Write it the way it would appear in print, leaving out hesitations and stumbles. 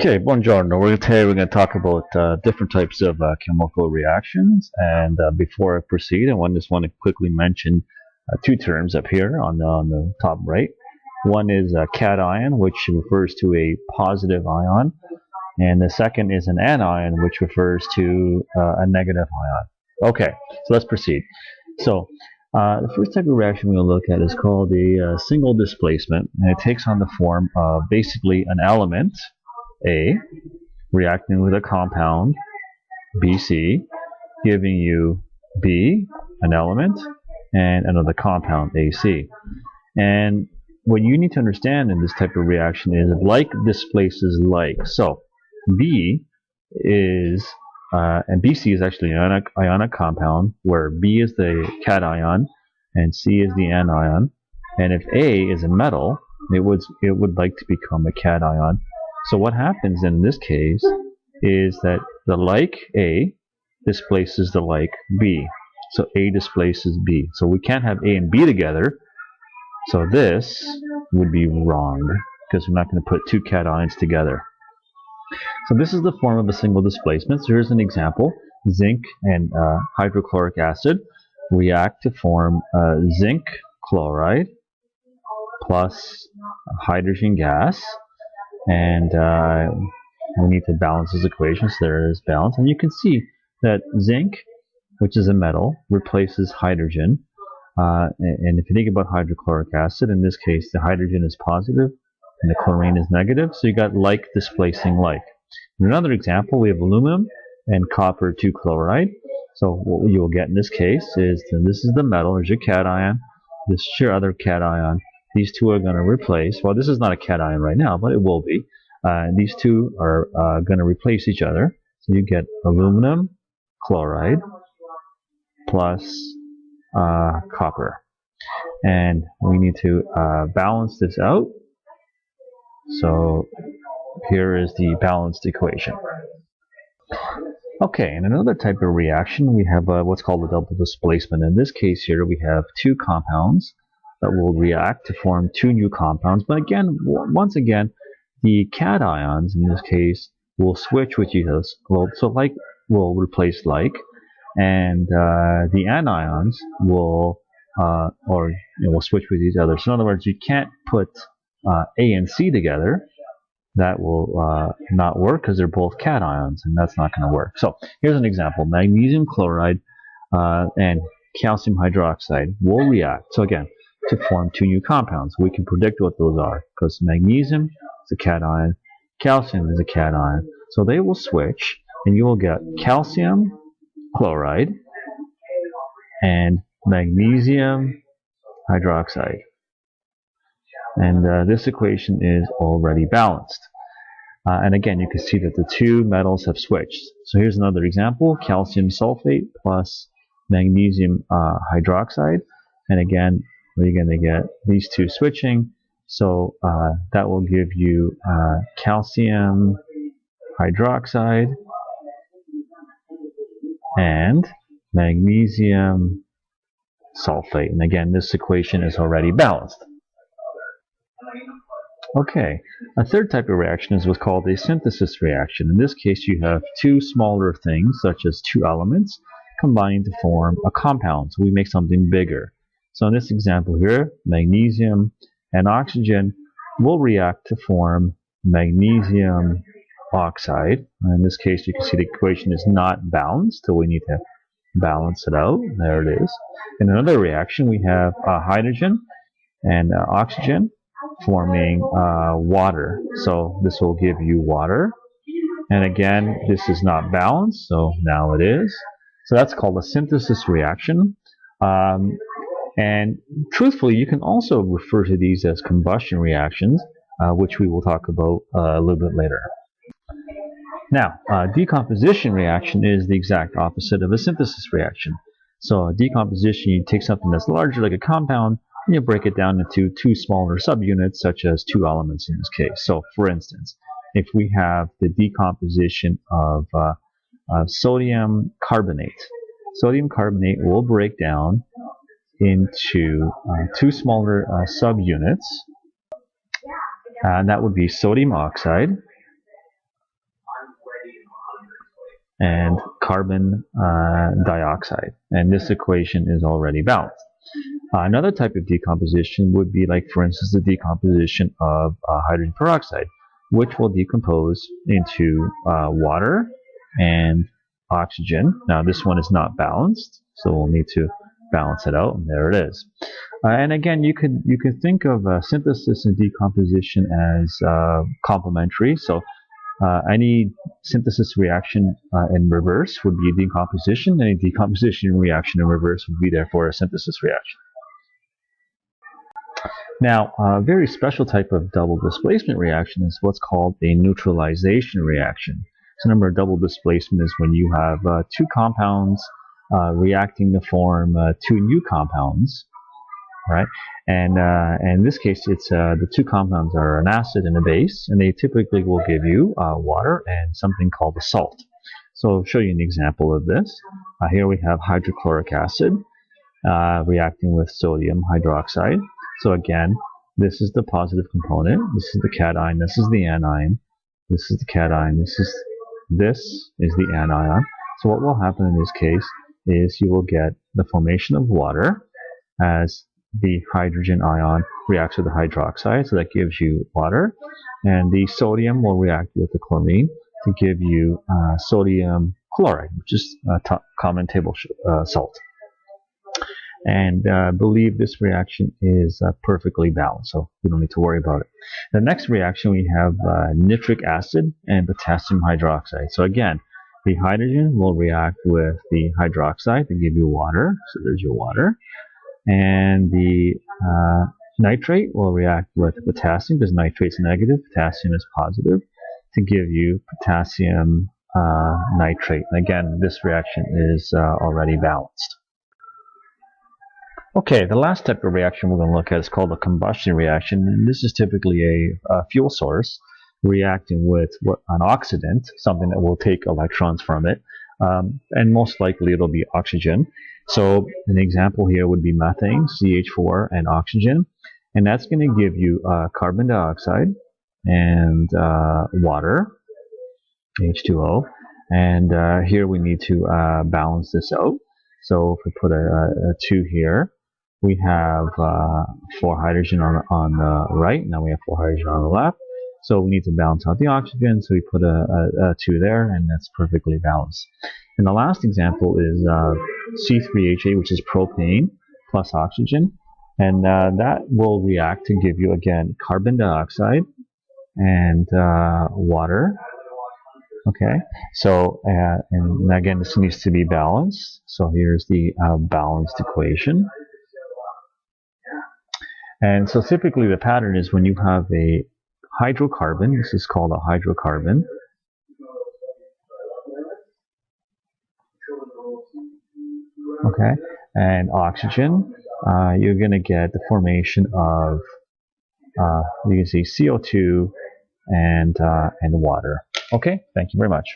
Okay, buongiorno. Today we're going to talk about different types of chemical reactions. And before I proceed, just want to quickly mention two terms up here on the top right. One is a cation, which refers to a positive ion, and the second is an anion, which refers to a negative ion. Okay, so let's proceed. So the first type of reaction we're going to look at is called a single displacement, and it takes on the form of basically an element, A, reacting with a compound, BC, giving you B, an element, and another compound, AC. And what you need to understand in this type of reaction is like displaces like. So B is, and BC is actually an ionic compound, where B is the cation and C is the anion. And if A is a metal, it would like to become a cation. So what happens in this case is that the like A displaces the like B. So A displaces B. So we can't have A and B together. So this would be wrong because we're not going to put two cations together. So this is the form of a single displacement. So here's an example. Zinc and hydrochloric acid react to form zinc chloride plus hydrogen gas. And we need to balance this equation, so there is balance. And you can see that zinc, which is a metal, replaces hydrogen. And if you think about hydrochloric acid, in this case, the hydrogen is positive and the chlorine is negative, so you got like displacing like. In another example, we have aluminum and copper 2 chloride. So what you will get in this case is that this is the metal, there's your cation, this is your other cation. These two are going to replace, well, this is not a cation right now, but it will be. These two are going to replace each other. So you get aluminum chloride plus copper. And we need to balance this out. So here is the balanced equation. Okay, in another type of reaction, we have what's called a double displacement. In this case here, we have two compounds that will react to form two new compounds. But again, once again, the cations in this case will switch with each other. So like will replace like, and the anions will will switch with each other. So in other words, you can't put A and C together. That will not work because they're both cations, and that's not going to work. So here's an example. Magnesium chloride and calcium hydroxide will react. So again, to form two new compounds. We can predict what those are because magnesium is a cation, calcium is a cation. So they will switch, and you will get calcium chloride and magnesium hydroxide. And this equation is already balanced. And again, you can see that the two metals have switched. So here's another example, calcium sulfate plus magnesium hydroxide. And again, we're going to get these two switching. So that will give you calcium hydroxide and magnesium sulfate. And again, this equation is already balanced. Okay, a third type of reaction is what's called a synthesis reaction. In this case, you have two smaller things, such as two elements, combining to form a compound. So we make something bigger. So in this example here, magnesium and oxygen will react to form magnesium oxide. In this case, you can see the equation is not balanced, so we need to balance it out. There it is. In another reaction, we have hydrogen and oxygen forming water. So this will give you water. And again, this is not balanced, so now it is. So that's called a synthesis reaction. And truthfully, you can also refer to these as combustion reactions, which we will talk about a little bit later. Now, decomposition reaction is the exact opposite of a synthesis reaction. So a decomposition, you take something that's larger like a compound, and you break it down into two smaller subunits, such as two elements in this case. So for instance, if we have the decomposition of sodium carbonate will break down into two smaller subunits, and that would be sodium oxide and carbon dioxide. And this equation is already balanced. Another type of decomposition would be like, for instance, the decomposition of hydrogen peroxide, which will decompose into water and oxygen. Now this one is not balanced, so we'll need to balance it out, and there it is. And again, you could think of synthesis and decomposition as complementary. So any synthesis reaction in reverse would be a decomposition. Any decomposition reaction in reverse would be therefore a synthesis reaction. Now, a very special type of double displacement reaction is what's called a neutralization reaction. So remember, double displacement is when you have two compounds reacting to form two new compounds, right? And in this case, it's the two compounds are an acid and a base, and they typically will give you water and something called a salt. So I'll show you an example of this. Here we have hydrochloric acid reacting with sodium hydroxide. So again, this is the positive component, this is the cation, this is the anion, this is the cation, this is the anion. So what will happen in this case is you will get the formation of water as the hydrogen ion reacts with the hydroxide, so that gives you water, and the sodium will react with the chlorine to give you sodium chloride, which is common table salt. And believe this reaction is perfectly balanced, so we don't need to worry about it. The next reaction, we have nitric acid and potassium hydroxide. So again, the hydrogen will react with the hydroxide to give you water, so there's your water, and the nitrate will react with potassium, because nitrate's negative, potassium is positive, to give you potassium nitrate. And again, this reaction is already balanced. Okay, the last type of reaction we're going to look at is called a combustion reaction, and this is typically a fuel source reacting with an oxidant, something that will take electrons from it, and most likely it'll be oxygen. So an example here would be methane, CH4, and oxygen, and that's going to give you carbon dioxide and water, H2O, and here we need to balance this out. So if we put a 2 here, we have 4 hydrogen on the right, now we have 4 hydrogen on the left. So we need to balance out the oxygen, so we put a 2 there, and that's perfectly balanced. And the last example is C3H8, which is propane plus oxygen, and that will react to give you, again, carbon dioxide and water. Okay, so and again, this needs to be balanced. So here's the balanced equation. And so typically the pattern is when you have a hydrocarbon, this is called a hydrocarbon, okay, and oxygen, you're going to get the formation of, you can see CO2 and water. Okay, thank you very much.